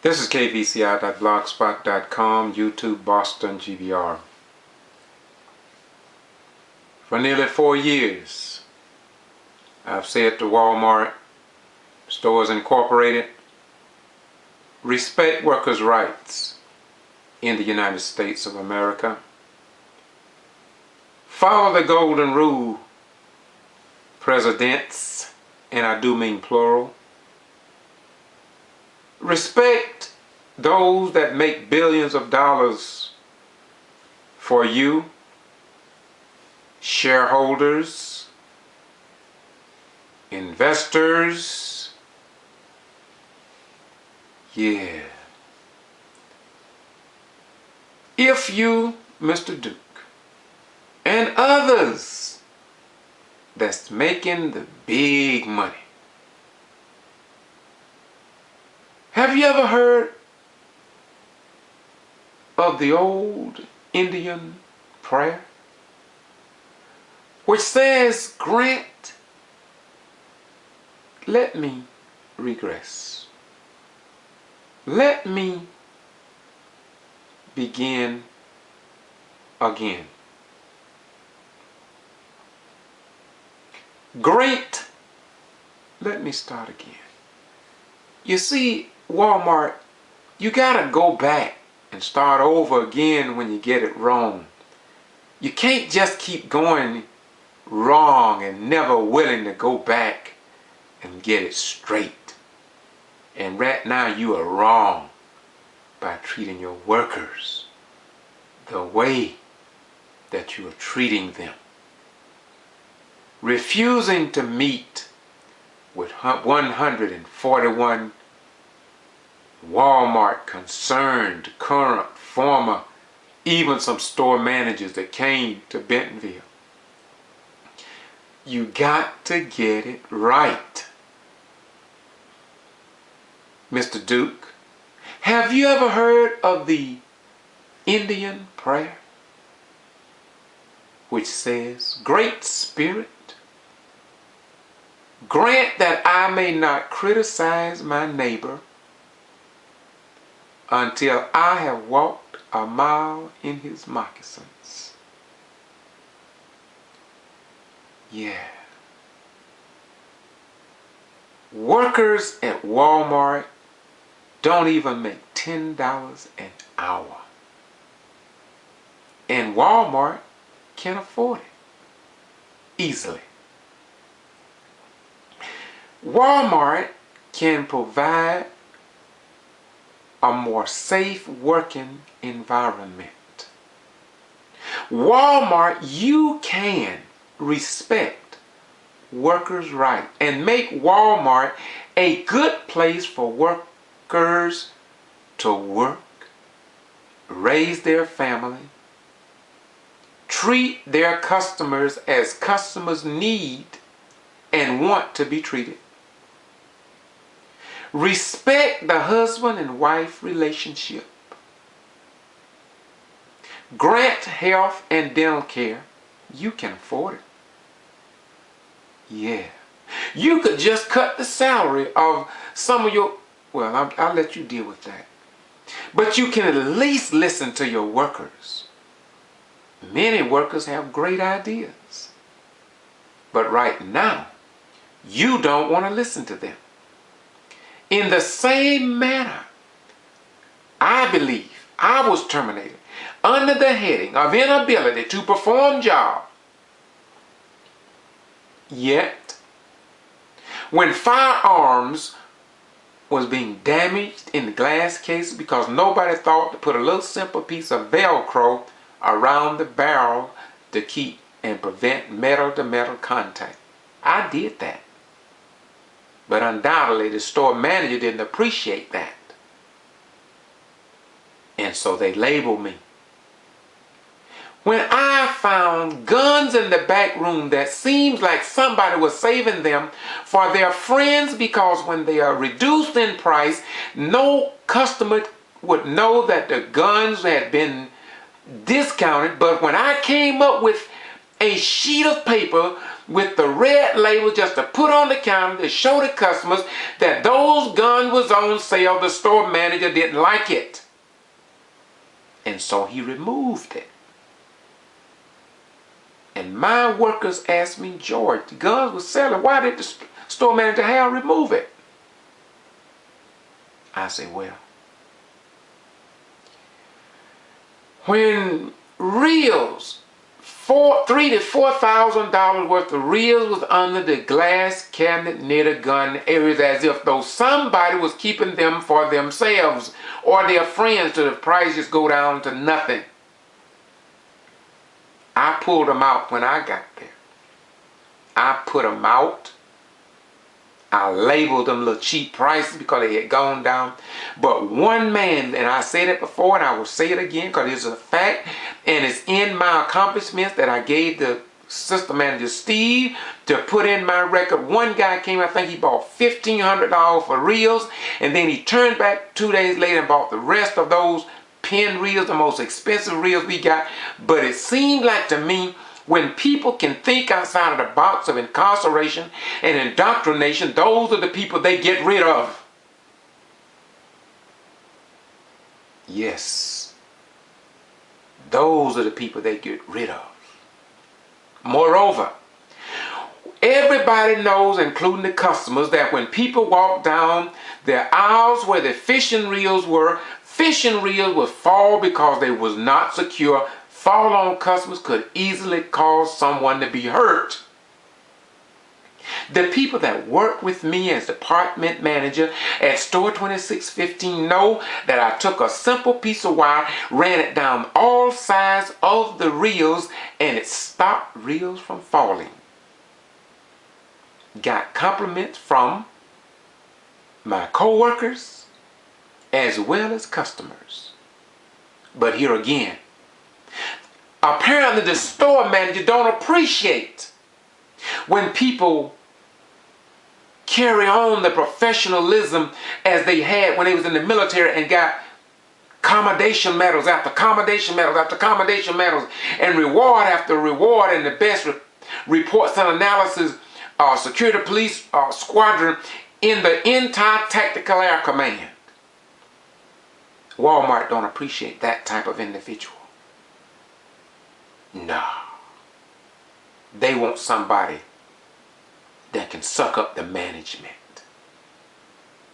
This is kvci.blogspot.com, YouTube, Boston, G.B.R. For nearly 4 years, I've said to Wal-Mart, Stores Incorporated, respect workers' rights in the United States of America. Follow the golden rule, presidents, and I do mean plural. Respect those that make billions of dollars for you, shareholders, investors. Yeah. If you, Mr. Duke, and others that's making the big money, have you ever heard of the old Indian prayer, which says, "Grant, let me regress. Let me begin again. Grant, let me start again." You see, Wal-Mart, you gotta go back and start over again when you get it wrong. You can't just keep going wrong and never willing to go back and get it straight. And right now you are wrong by treating your workers the way that you are treating them. Refusing to meet with 141 Wal-Mart concerned, current, former, even some store managers that came to Bentonville. You got to get it right. Mr. Duke, have you ever heard of the Indian prayer, which says, "Great Spirit, grant that I may not criticize my neighbor until I have walked a mile in his moccasins"? Yeah. Workers at Wal-Mart don't even make $10 an hour. And Wal-Mart can afford it easily. Wal-Mart can provide a more safe working environment. Wal-Mart, you can respect workers' rights and make Wal-Mart a good place for workers to work, raise their family, treat their customers as customers need and want to be treated. Respect the husband and wife relationship. Grant health and dental care. You can afford it. Yeah. You could just cut the salary of some of your, well, I'll let you deal with that. But you can at least listen to your workers. Many workers have great ideas. But right now, you don't want to listen to them. In the same manner, I believe I was terminated under the heading of inability to perform job. Yet, when firearms was being damaged in the glass case because nobody thought to put a little simple piece of Velcro around the barrel to keep and prevent metal-to-metal contact, I did that. But undoubtedly the store manager didn't appreciate that. And so they labeled me. When I found guns in the back room that seems like somebody was saving them for their friends, because when they are reduced in price, no customer would know that the guns had been discounted. But when I came up with a sheet of paper with the red label just to put on the counter to show the customers that those guns was on sale. The store manager didn't like it. And so he removed it. And my workers asked me, George, the guns was selling. Why did the store manager remove it? I said, well, when reels, $3,000 to $4,000 worth of reels was under the glass cabinet near the gun areas, as if though somebody was keeping them for themselves or their friends till the price just go down to nothing. I pulled them out when I got there. I put them out. I labeled them little cheap prices because they had gone down. But one man, and I said it before and I will say it again because it's a fact and it's in my accomplishments that I gave the system manager Steve to put in my record. One guy came, I think he bought $1,500 for reels, and then he turned back 2 days later and bought the rest of those pen reels, the most expensive reels we got. But it seemed like to me, when people can think outside of the box of incarceration and indoctrination, those are the people they get rid of. Yes, those are the people they get rid of. Moreover, everybody knows, including the customers, that when people walk down the aisles where the fishing reels would fall because they was not secure. Fall on customers could easily cause someone to be hurt. The people that work with me as department manager at store 2615 know that I took a simple piece of wire, ran it down all sides of the reels, and it stopped reels from falling. Got compliments from my co-workers as well as customers. But here again, apparently the store manager don't appreciate when people carry on the professionalism as they had when they was in the military and got commendation medals after commendation medals after commendation medals and reward after reward and the best reports and analysis security police squadron in the entire tactical air command. Wal-Mart don't appreciate that type of individual. No. They want somebody that can suck up the management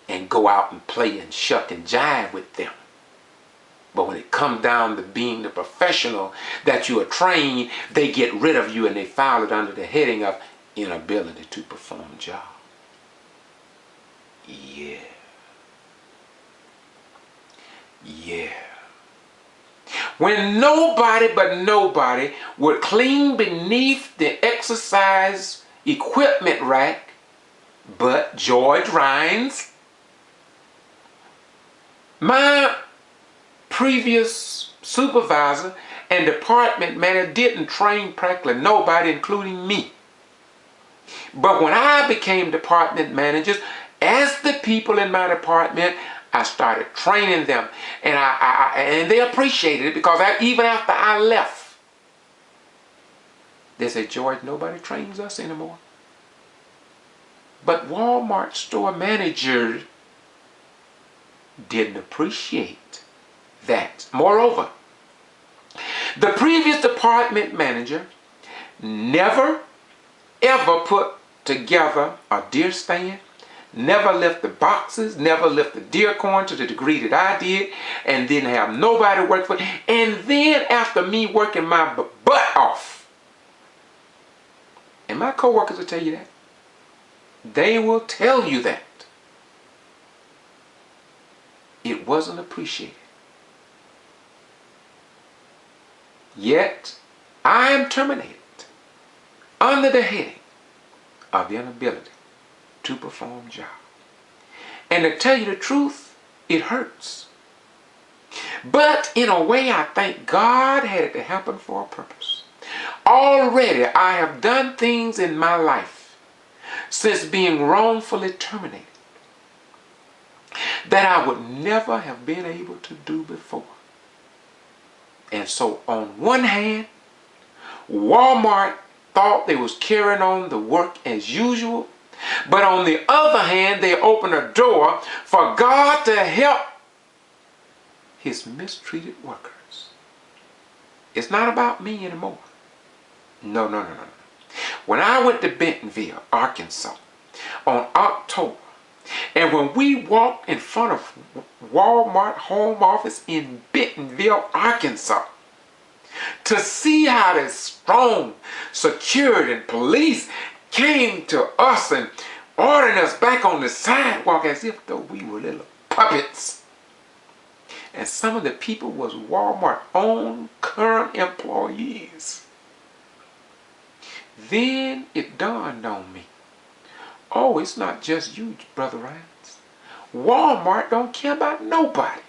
and go out and play and shuck and jive with them. But when it comes down to being the professional that you are trained, they get rid of you and they file it under the heading of inability to perform a job. Yeah. Yeah. When nobody but nobody would clean beneath the exercise equipment rack but George Rhines, my previous supervisor and department manager didn't train practically nobody, including me. But when I became department manager, as the people in my department, I started training them, and and they appreciated it because even after I left, they said, George, nobody trains us anymore. But Wal-Mart store manager didn't appreciate that. Moreover, the previous department manager never ever put together a deer stand, never lift the boxes, never lift the deer corn to the degree that I did, and didn't have nobody work for it. And then after me working my butt off, and my co-workers will tell you that, they will tell you that it wasn't appreciated. Yet I am terminated under the heading of inability to perform job. And to tell you the truth, it hurts. But in a way, I think God had it to happen for a purpose. Already I have done things in my life since being wrongfully terminated that I would never have been able to do before. And so on one hand, Wal-Mart thought they was carrying on the work as usual. But on the other hand, they opened a door for God to help his mistreated workers. It's not about me anymore. No, no, no, no. When I went to Bentonville, Arkansas, on October, and when we walked in front of Wal-Mart home office in Bentonville, Arkansas, to see how the strong security and police came to us and ordering us back on the sidewalk as if though we were little puppets. And some of the people was Wal-Mart own current employees. Then it dawned on me, oh, it's not just you, Brother Ryan's. Wal-Mart don't care about nobody.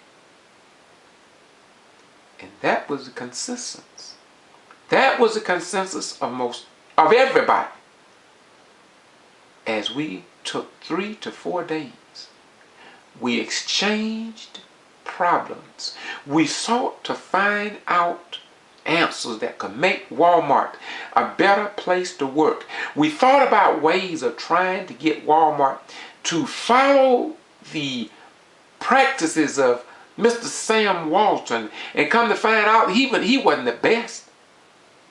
And that was the consensus. That was the consensus of everybody. As we took 3 to 4 days, we exchanged problems. We sought to find out answers that could make Wal-Mart a better place to work. We thought about ways of trying to get Wal-Mart to follow the practices of Mr. Sam Walton, and come to find out he wasn't the best.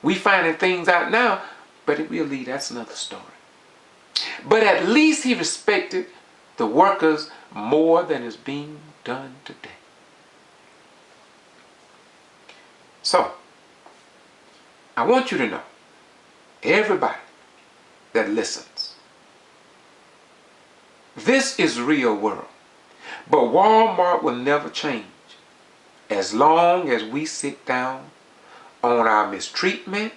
We finding things out now, but really that's another story. But at least he respected the workers more than is being done today. So, I want you to know, everybody that listens, this is the real world. But Wal-Mart will never change as long as we sit down on our mistreatment,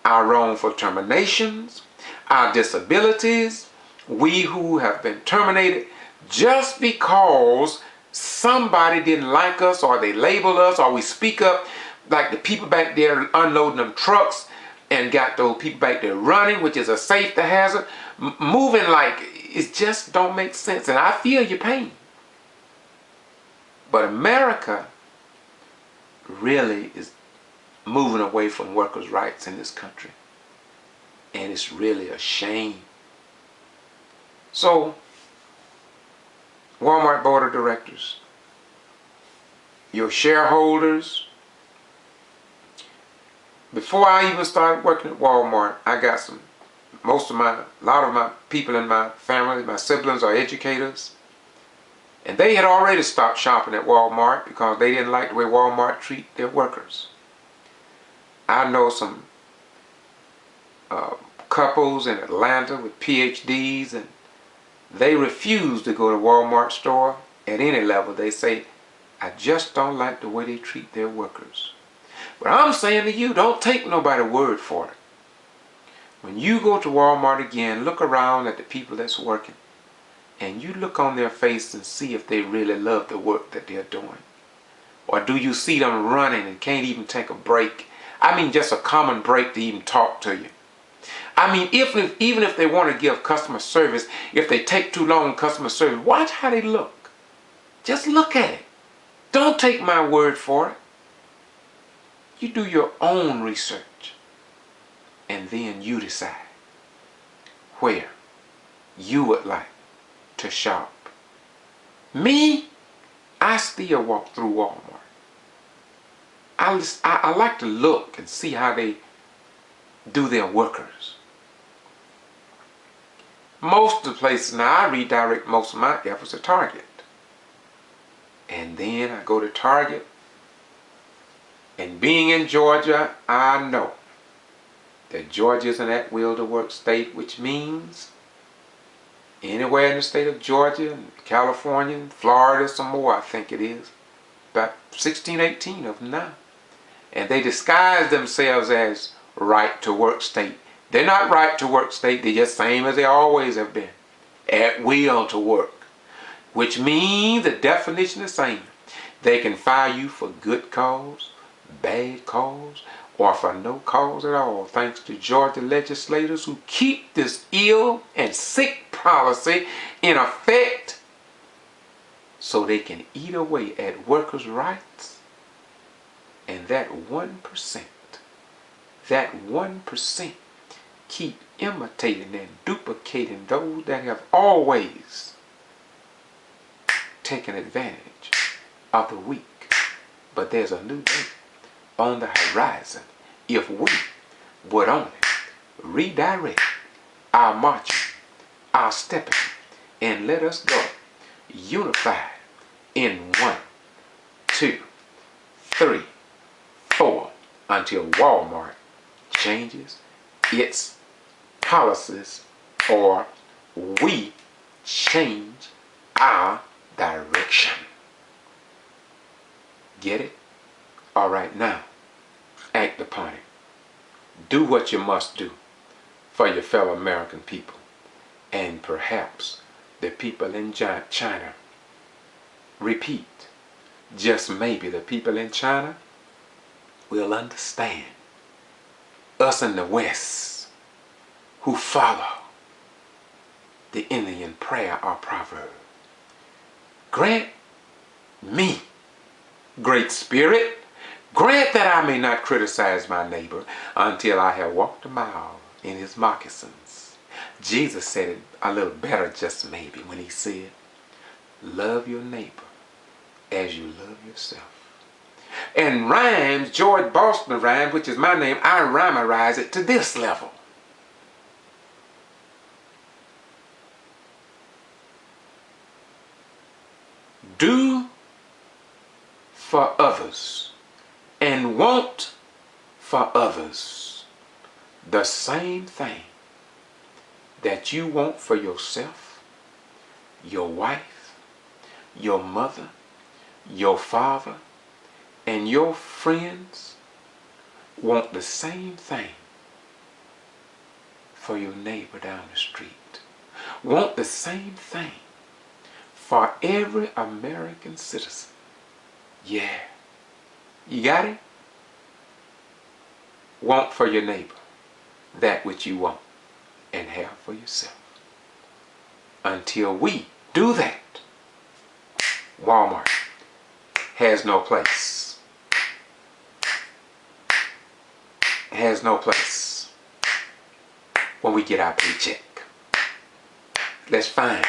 our wrongful terminations, our disabilities, we who have been terminated just because somebody didn't like us, or they labeled us, or we speak up like the people back there unloading them trucks and got those people back there running, which is a safety hazard, moving like it just don't make sense. And I feel your pain. But America really is moving away from workers' rights in this country. And it's really a shame. So, Wal-Mart Board of Directors, your shareholders, before I even started working at Wal-Mart, I got a lot of my people in my family, my siblings are educators. And they had already stopped shopping at Wal-Mart because they didn't like the way Wal-Mart treat their workers. I know some couples in Atlanta with PhDs, and they refuse to go to Wal-Mart store at any level. They say, I just don't like the way they treat their workers. But I'm saying to you, don't take nobody's word for it. When you go to Wal-Mart again, look around at the people that's working. And you look on their face and see if they really love the work that they're doing. Or do you see them running and can't even take a break? I mean, just a common break to even talk to you. I mean, even if they want to give customer service, if they take too long in customer service, watch how they look. Just look at it. Don't take my word for it. You do your own research. And then you decide where you would like to shop. Me, I still walk through Wal-Mart. I like to look and see how they do their workers. Most of the places now, I redirect most of my efforts to Target. And then I go to Target. And being in Georgia, I know that Georgia is an at-will-to-work state, which means anywhere in the state of Georgia, and California, and Florida, some more, I think it is. About 16, 18 of them now. And they disguise themselves as right-to-work state. They're not right-to-work state, they're just same as they always have been. At will to work. Which means the definition is the same. They can fire you for good cause, bad cause, or for no cause at all, thanks to Georgia legislators who keep this ill and sick policy in effect so they can eat away at workers' rights. And that 1%, keep imitating and duplicating those that have always taken advantage of the weak. But there's a new day on the horizon if we would only redirect our marching, our stepping, and let us go unified in 1, 2, 3, 4 until Walmart changes its policies or we change our direction. Get it? All right, now act upon it. Do what you must do for your fellow American people, and perhaps the people in China. Repeat, just maybe the people in China will understand us in the West who follow the Indian prayer or proverb. Grant me, Great Spirit, grant that I may not criticize my neighbor until I have walked a mile in his moccasins. Jesus said it a little better just maybe when he said, love your neighbor as you love yourself. And rhymes, George Boston rhymes, which is my name, I rhymerize it to this level. Do for others and want for others the same thing that you want for yourself, your wife, your mother, your father, and your friends. Want the same thing for your neighbor down the street. Want the same thing for every American citizen. Yeah. You got it? Want for your neighbor that which you want and have for yourself. Until we do that, Walmart has no place. Has no place when we get our paycheck. Let's find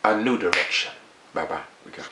a new direction. Bye-bye. We go.